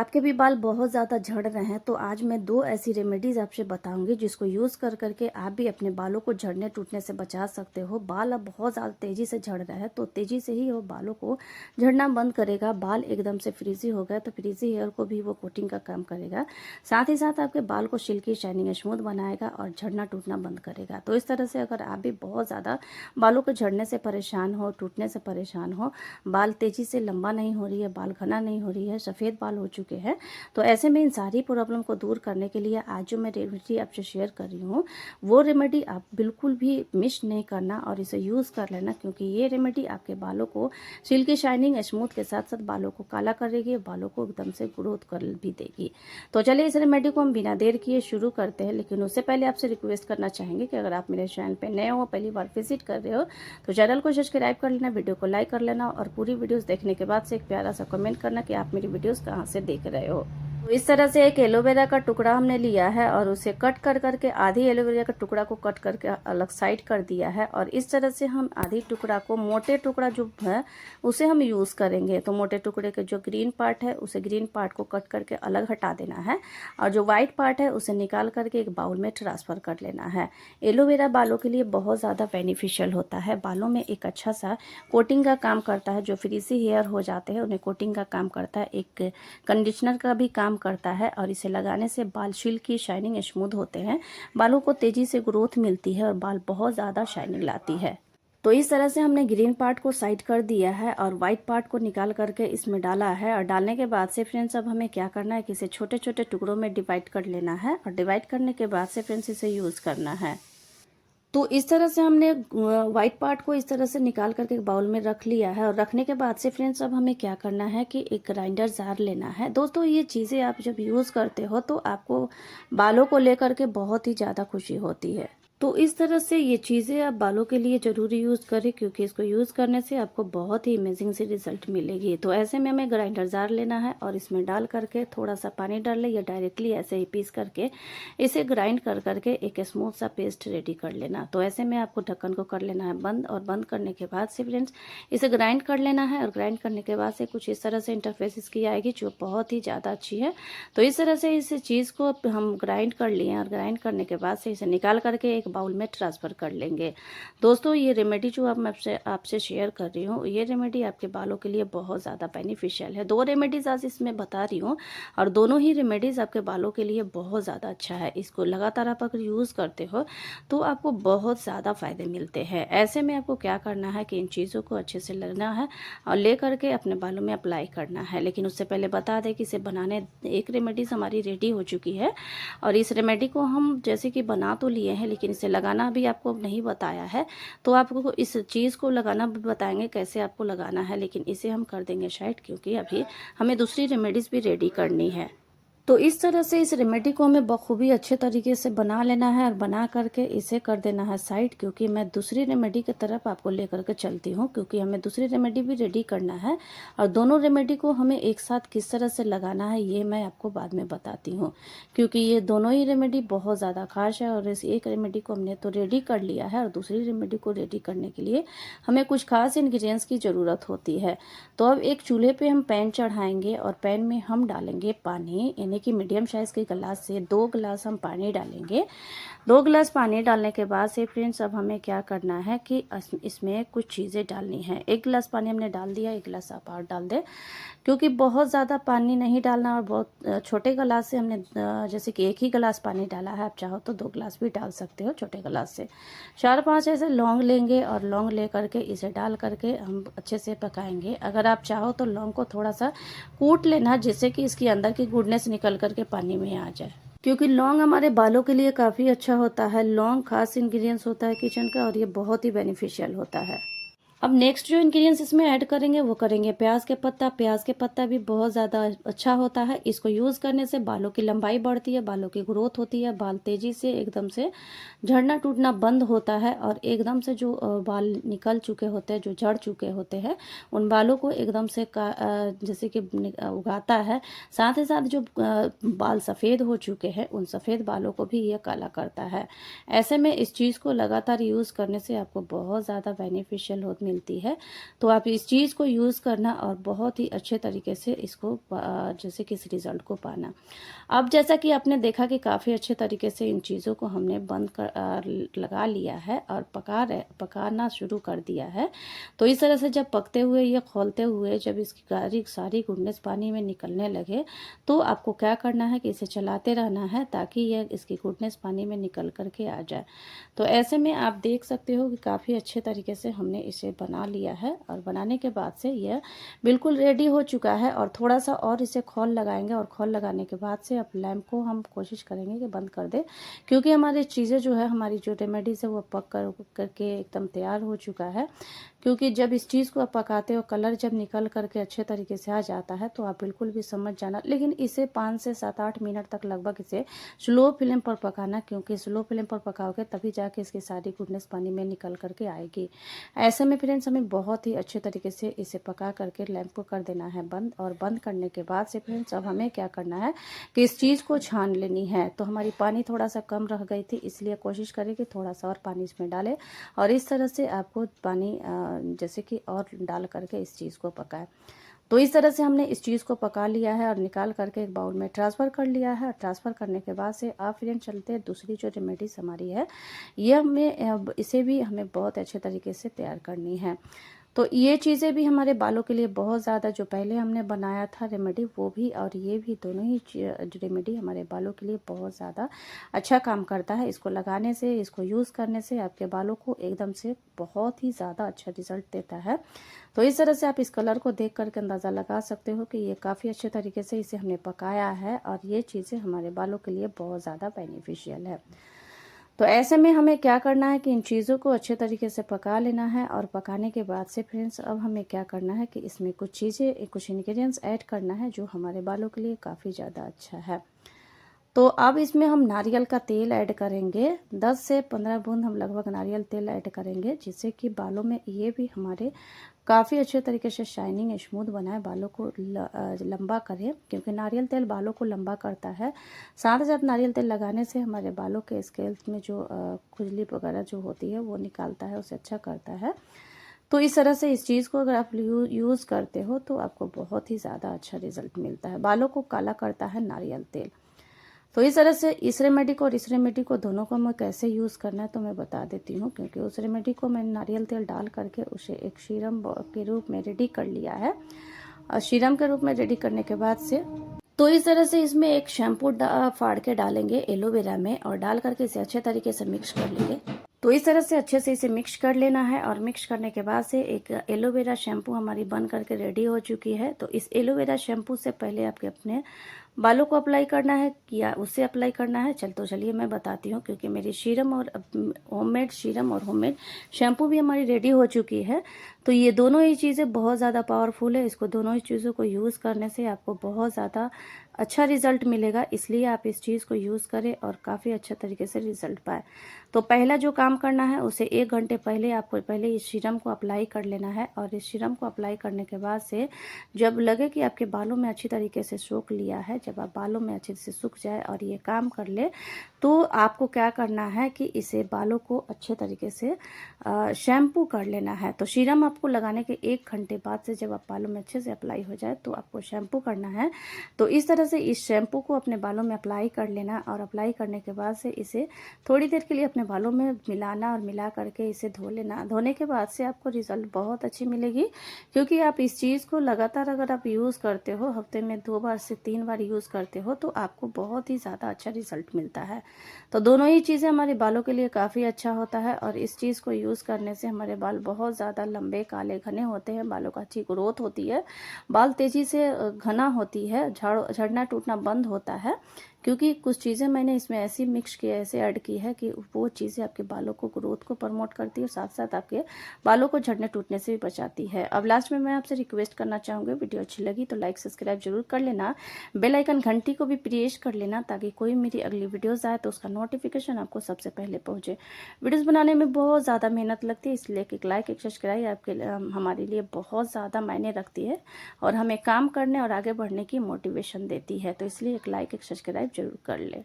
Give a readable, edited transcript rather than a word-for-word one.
आपके भी बाल बहुत ज़्यादा झड़ रहे हैं तो आज मैं 2 ऐसी रेमेडीज़ आपसे बताऊंगी जिसको यूज़ कर करके आप भी अपने बालों को झड़ने टूटने से बचा सकते हो। बाल अब बहुत ज़्यादा तेज़ी से झड़ रहा है तो तेज़ी से ही वो बालों को झड़ना बंद करेगा। बाल एकदम से फ्रीजी हो गए तो फ्रीजी हेयर को भी वो कोटिंग का काम करेगा। साथ ही साथ आपके बाल को सिल्की शाइनिंग स्मूथ बनाएगा और झड़ना टूटना बंद करेगा। तो इस तरह से अगर आप भी बहुत ज़्यादा बालों को झड़ने से परेशान हो, टूटने से परेशान हो, बाल तेज़ी से लंबा नहीं हो रही है, बाल घना नहीं हो रही है, सफ़ेद बाल हो चुके हैं, तो ऐसे में इन सारी प्रॉब्लम को दूर करने के लिए आज जो मैं रेमेडी आपसे शेयर कर रही हूँ वो रेमेडी आप बिल्कुल भी मिस नहीं करना और इसे यूज़ कर लेना, क्योंकि ये रेमेडी आपके बालों को सिल्की शाइनिंग स्मूथ के साथ साथ बालों को काला करेगी, बालों को एकदम से ग्रोथ कर भी देगी। तो चलिए इस रेमेडी को हम बिना देर किए शुरू करते हैं, लेकिन उससे पहले आपसे रिक्वेस्ट करना चाहेंगे कि अगर आप मेरे चैनल पर नए हो, पहली बार विजिट कर रहे हो, तो चैनल को सब्सक्राइब कर लेना, वीडियो को लाइक कर लेना और पूरी वीडियोस देखने के बाद से एक प्यारा सा कमेंट करना कि आप मेरी वीडियोस कहाँ से देख रहे हो। तो इस तरह से एक एलोवेरा का टुकड़ा हमने लिया है और उसे कट कर करके आधी एलोवेरा का टुकड़ा को कट करके अलग साइड कर दिया है और इस तरह से हम आधी टुकड़ा को, मोटे टुकड़ा जो है उसे हम यूज़ करेंगे। तो मोटे टुकड़े के जो ग्रीन पार्ट है उसे ग्रीन पार्ट को कट करके अलग हटा देना है और जो वाइट पार्ट है उसे निकाल करके एक बाउल में ट्रांसफ़र कर लेना है। एलोवेरा बालों के लिए बहुत ज़्यादा बेनिफिशियल होता है, बालों में एक अच्छा सा कोटिंग का काम करता है। जो फ्रीजी हेयर हो जाते हैं उन्हें कोटिंग का काम करता है, एक कंडीशनर का भी काम करता है और इसे लगाने से बाल सिल्की शाइनिंग स्मूथ होते हैं, बालों को तेज़ी से ग्रोथ मिलती है और बाल बहुत ज़्यादा शाइनिंग लाती है। तो इस तरह से हमने ग्रीन पार्ट को साइड कर दिया है और वाइट पार्ट को निकाल करके इसमें डाला है और डालने के बाद से फ्रेंड्स अब हमें क्या करना है कि इसे छोटे छोटे टुकड़ों में डिवाइड कर लेना है और डिवाइड करने के बाद से फ्रेंड्स इसे यूज़ करना है। तो इस तरह से हमने वाइट पार्ट को इस तरह से निकाल करके एक बाउल में रख लिया है और रखने के बाद से फ्रेंड्स अब हमें क्या करना है कि एक ग्राइंडर जार लेना है। दोस्तों ये चीज़ें आप जब यूज़ करते हो तो आपको बालों को लेकर के बहुत ही ज़्यादा खुशी होती है। तो इस तरह से ये चीज़ें आप बालों के लिए ज़रूरी यूज़ करें, क्योंकि इसको यूज़ करने से आपको बहुत ही अमेजिंग सी रिजल्ट मिलेगी। तो ऐसे में हमें ग्राइंडर जार लेना है और इसमें डाल करके थोड़ा सा पानी डाल ले या डायरेक्टली ऐसे ही पीस करके इसे ग्राइंड कर करके एक स्मूथ सा पेस्ट रेडी कर लेना। तो ऐसे में आपको ढक्कन को कर लेना है बंद और बंद करने के बाद से फ्रेंड्स इसे ग्राइंड कर लेना है और ग्राइंड करने के बाद से कुछ इस तरह से इंटरफेस इसकी आएगी जो बहुत ही ज़्यादा अच्छी है। तो इस तरह से इस चीज़ को हम ग्राइंड कर लिए और ग्राइंड करने के बाद से इसे निकाल करके एक बाउल में ट्रांसफ़र कर लेंगे। दोस्तों ये रेमेडी जो अब मैं आपसे शेयर कर रही हूँ, ये रेमेडी आपके बालों के लिए बहुत ज़्यादा बेनिफिशियल है। 2 रेमेडीज़ आज इसमें बता रही हूँ और दोनों ही रेमेडीज़ आपके बालों के लिए बहुत ज़्यादा अच्छा है। इसको लगातार आप अगर यूज़ करते हो तो आपको बहुत ज़्यादा फ़ायदे मिलते हैं। ऐसे में आपको क्या करना है कि इन चीज़ों को अच्छे से लेना है और ले करके अपने बालों में अप्लाई करना है। लेकिन उससे पहले बता दें कि इसे बनाने एक रेमेडीज़ हमारी रेडी हो चुकी है और इस रेमेडी को हम जैसे कि बना तो लिए हैं लेकिन इसे लगाना भी आपको नहीं बताया है। तो आपको इस चीज़ को लगाना भी बताएंगे कैसे आपको लगाना है, लेकिन इसे हम कर देंगे साइड क्योंकि अभी हमें दूसरी रेमेडीज़ भी रेडी करनी है। तो इस तरह से इस रेमेडी को हमें बखूबी अच्छे तरीके से बना लेना है और बना करके इसे कर देना है साइड, क्योंकि मैं दूसरी रेमेडी की तरफ आपको लेकर के चलती हूँ, क्योंकि हमें दूसरी रेमेडी भी रेडी करना है और दोनों रेमेडी को हमें एक साथ किस तरह से लगाना है ये मैं आपको बाद में बताती हूँ, क्योंकि ये दोनों ही रेमेडी बहुत ज़्यादा खास है। और इस एक रेमेडी को हमने तो रेडी कर लिया है और दूसरी रेमेडी को रेडी करने के लिए हमें कुछ खास इंग्रेडिएंट्स की ज़रूरत होती है। तो अब एक चूल्हे पे हम पैन चढ़ाएंगे और पैन में हम डालेंगे पानी, यानी कि मीडियम साइज़ के गिलास से 2 गिलास हम पानी डालेंगे। 2 गिलास पानी डालने के बाद से फ्रेंड्स अब हमें क्या करना है कि इसमें कुछ चीज़ें डालनी है। 1 गिलास पानी हमने डाल दिया, 1 गिलास आप और डाल दें, क्योंकि बहुत ज़्यादा पानी नहीं डालना और बहुत छोटे गिलास से हमने जैसे कि 1 ही गिलास पानी डाला है, आप चाहो तो 2 गिलास भी डाल सकते हो छोटे गिलास से। 4-5 ऐसे लौंग लेंगे और लौंग ले करके इसे डाल करके हम अच्छे से पकाएंगे। अगर आप चाहो तो लौंग को थोड़ा सा कूट लेना जिससे कि इसके अंदर की गुडनेस निकल करके पानी में आ जाए, क्योंकि लौंग हमारे बालों के लिए काफ़ी अच्छा होता है। लौंग खास इंग्रेडिएंट्स होता है किचन का और ये बहुत ही बेनिफिशियल होता है। अब नेक्स्ट जो इंग्रेडिएंट्स इसमें ऐड करेंगे वो करेंगे प्याज के पत्ता। प्याज के पत्ता भी बहुत ज़्यादा अच्छा होता है, इसको यूज़ करने से बालों की लंबाई बढ़ती है, बालों की ग्रोथ होती है, बाल तेज़ी से एकदम से झड़ना टूटना बंद होता है और एकदम से जो बाल निकल चुके होते हैं, जो झड़ चुके होते हैं, उन बालों को एकदम से जैसे कि उगाता है। साथ ही साथ जो बाल सफ़ेद हो चुके हैं उन सफ़ेद बालों को भी ये काला करता है। ऐसे में इस चीज़ को लगातार यूज़ करने से आपको बहुत ज़्यादा बेनिफिशियल मिलती है। तो आप इस चीज़ को यूज़ करना और बहुत ही अच्छे तरीके से इसको जैसे कि इस रिज़ल्ट को पाना। अब जैसा कि आपने देखा कि काफ़ी अच्छे तरीके से इन चीज़ों को हमने बंद लगा लिया है और पकाना शुरू कर दिया है। तो इस तरह से जब पकते हुए या खोलते हुए जब इसकी सारी गुडनेस पानी में निकलने लगे, तो आपको क्या करना है कि इसे चलाते रहना है ताकि यह इसकी गुडनेस पानी में निकल करके आ जाए। तो ऐसे में आप देख सकते हो कि काफ़ी अच्छे तरीके से हमने इसे बना लिया है और बनाने के बाद से यह बिल्कुल रेडी हो चुका है। और थोड़ा सा और इसे खौल लगाएंगे और खौल लगाने के बाद से अब लैंप को हम कोशिश करेंगे कि बंद कर दे, क्योंकि हमारी चीज़ें जो है, हमारी जो रेमेडीज़ है वो पक करके एकदम तैयार हो चुका है। क्योंकि जब इस चीज़ को आप पकाते हो, कलर जब निकल करके अच्छे तरीके से आ जाता है तो आप बिल्कुल भी समझ जाना। लेकिन इसे 5 से 7-8 मिनट तक लगभग इसे स्लो फ्लेम पर पकाना, क्योंकि स्लो फ्लेम पर पकाओगे तभी जाके इसकी सारी गुडनेस पानी में निकल करके आएगी। ऐसे में फ्रेंड्स हमें बहुत ही अच्छे तरीके से इसे पका करके लैंप को कर देना है बंद। और बंद करने के बाद से फ्रेंड्स अब हमें क्या करना है कि इस चीज़ को छान लेनी है। तो हमारी पानी थोड़ा सा कम रह गई थी, इसलिए कोशिश करें कि थोड़ा सा और पानी इसमें डालें और इस तरह से आपको पानी जैसे कि और डाल करके इस चीज़ को पकाएं। तो इस तरह से हमने इस चीज़ को पका लिया है और निकाल करके एक बाउल में ट्रांसफ़र कर लिया है। ट्रांसफ़र करने के बाद से आप फ्रेंड चलते हैं दूसरी जो रेमेडीज़ हमारी है, ये हमें इसे भी हमें बहुत अच्छे तरीके से तैयार करनी है। तो ये चीज़ें भी हमारे बालों के लिए बहुत ज़्यादा, जो पहले हमने बनाया था रेमेडी वो भी और ये भी, दोनों ही रेमेडी हमारे बालों के लिए बहुत ज़्यादा अच्छा काम करता है। इसको लगाने से, इसको यूज़ करने से आपके बालों को एकदम से बहुत ही ज़्यादा अच्छा रिजल्ट देता है। तो इस तरह से आप इस कलर को देख करके अंदाज़ा लगा सकते हो कि ये काफ़ी अच्छे तरीके से इसे हमने पकाया है और ये चीज़ें हमारे बालों के लिए बहुत ज़्यादा बेनिफिशियल है। तो ऐसे में हमें क्या करना है कि इन चीज़ों को अच्छे तरीके से पका लेना है। और पकाने के बाद से फ्रेंड्स अब हमें क्या करना है कि इसमें कुछ चीज़ें, कुछ इंग्रेडिएंट्स ऐड करना है जो हमारे बालों के लिए काफ़ी ज़्यादा अच्छा है। तो अब इसमें हम नारियल का तेल ऐड करेंगे। 10 से 15 बूंद हम लगभग नारियल तेल ऐड करेंगे, जिससे कि बालों में ये भी हमारे काफ़ी अच्छे तरीके से शाइनिंग स्मूथ बनाए, बालों को लंबा करे, क्योंकि नारियल तेल बालों को लंबा करता है। साथ ही साथ नारियल तेल लगाने से हमारे बालों के स्केल्स में जो खुजली वगैरह जो होती है वो निकालता है, उसे अच्छा करता है। तो इस तरह से इस चीज़ को अगर आप यूज़ करते हो तो आपको बहुत ही ज़्यादा अच्छा रिजल्ट मिलता है। बालों को काला करता है नारियल तेल। तो इस तरह से इस रेमेडी को और इस रेमेडी को दोनों को मैं कैसे यूज़ करना है तो मैं बता देती हूँ। क्योंकि उस रेमेडी को मैंने नारियल तेल डाल करके उसे एक सीरम के रूप में रेडी कर लिया है। और सीरम के रूप में रेडी करने के बाद से तो इस तरह से इसमें एक शैम्पू फाड़ के डालेंगे एलोवेरा में और डाल करके इसे अच्छे तरीके से मिक्स कर लेंगे। तो इस तरह से अच्छे से इसे मिक्स कर लेना है। और मिक्स करने के बाद से एक एलोवेरा शैम्पू हमारी बन करके रेडी हो चुकी है। तो इस एलोवेरा शैम्पू से पहले आपके अपने बालों को अप्लाई करना है या उससे अप्लाई करना है, तो चलिए मैं बताती हूँ। क्योंकि मेरी सीरम और होममेड सीरम और होममेड शैम्पू भी हमारी रेडी हो चुकी है। तो ये दोनों ही चीज़ें बहुत ज़्यादा पावरफुल है। इसको दोनों ही चीज़ों को यूज़ करने से आपको बहुत ज़्यादा अच्छा रिजल्ट मिलेगा, इसलिए आप इस चीज़ को यूज़ करें और काफ़ी अच्छे तरीके से रिजल्ट पाए। तो पहला जो काम करना है उसे 1 घंटे पहले आपको पहले इस सीरम को अप्लाई कर लेना है। और इस सीरम को अप्लाई करने के बाद से जब लगे कि आपके बालों में अच्छी तरीके से सूख लिया है, जब आप बालों में अच्छे से सूख जाए और ये काम कर ले, तो आपको क्या करना है कि इसे बालों को अच्छे तरीके से शैम्पू कर लेना है। तो सीरम आपको लगाने के 1 घंटे बाद से जब आप बालों में अच्छे से अप्लाई हो जाए तो आपको शैम्पू करना है। तो इस तरह से इस शैम्पू को अपने बालों में अप्लाई कर लेना और अप्लाई करने के बाद से इसे थोड़ी देर के लिए अपने बालों में मिलाना और मिला करके इसे धो लेना। धोने के बाद से आपको रिजल्ट बहुत अच्छी मिलेगी, क्योंकि आप इस चीज़ को लगातार अगर आप यूज़ करते हो, हफ्ते में 2 बार से 3 बार यूज़ करते हो, तो आपको बहुत ही ज़्यादा अच्छा रिजल्ट मिलता है। तो दोनों ही चीज़ें हमारे बालों के लिए काफ़ी अच्छा होता है। और इस चीज़ को यूज़ करने से हमारे बाल बहुत ज़्यादा लंबे काले घने होते हैं, बालों का अच्छी ग्रोथ होती है, बाल तेज़ी से घना होती है, झड़ना टूटना बंद होता है। क्योंकि कुछ चीज़ें मैंने इसमें ऐसी मिक्स की, ऐसे ऐड की है कि वो चीज़ें आपके बालों को ग्रोथ को प्रमोट करती है और साथ साथ आपके बालों को झड़ने टूटने से भी बचाती है। अब लास्ट में मैं आपसे रिक्वेस्ट करना चाहूँगी, वीडियो अच्छी लगी तो लाइक सब्सक्राइब जरूर कर लेना, बेल आइकन घंटी को भी प्रेस कर लेना, ताकि कोई मेरी अगली वीडियोज़ आए तो उसका नोटिफिकेशन आपको सबसे पहले पहुँचे। वीडियोज़ बनाने में बहुत ज़्यादा मेहनत लगती है, इसलिए एक लाइक एक सब्सक्राइब आपके हमारे लिए बहुत ज़्यादा मायने रखती है और हमें काम करने और आगे बढ़ने की मोटिवेशन देती है। तो इसलिए एक लाइक एक सब्सक्राइब जरूर कर ले।